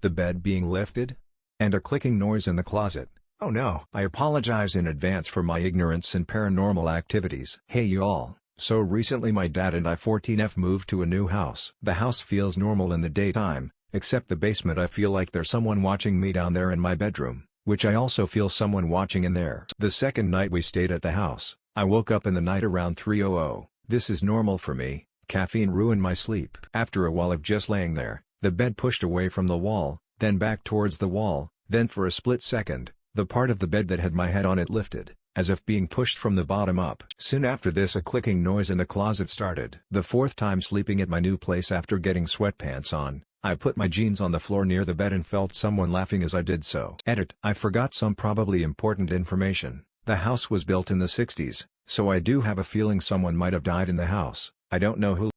the bed being lifted, and a clicking noise in the closet. Oh no. I apologize in advance for my ignorance in paranormal activities. Hey y'all, so recently my dad and I 14F moved to a new house. The house feels normal in the daytime, except the basement. I feel like there's someone watching me down there in my bedroom, which I also feel someone watching in there. The second night we stayed at the house, I woke up in the night around 3:00. This is normal for me, caffeine ruined my sleep. After a while of just laying there, the bed pushed away from the wall, then back towards the wall, then for a split second, the part of the bed that had my head on it lifted, as if being pushed from the bottom up. Soon after this a clicking noise in the closet started. The fourth time sleeping at my new place after getting sweatpants on, I put my jeans on the floor near the bed and felt someone laughing as I did so. Edit. I forgot some probably important information. The house was built in the 60s, so I do have a feeling someone might have died in the house. I don't know who.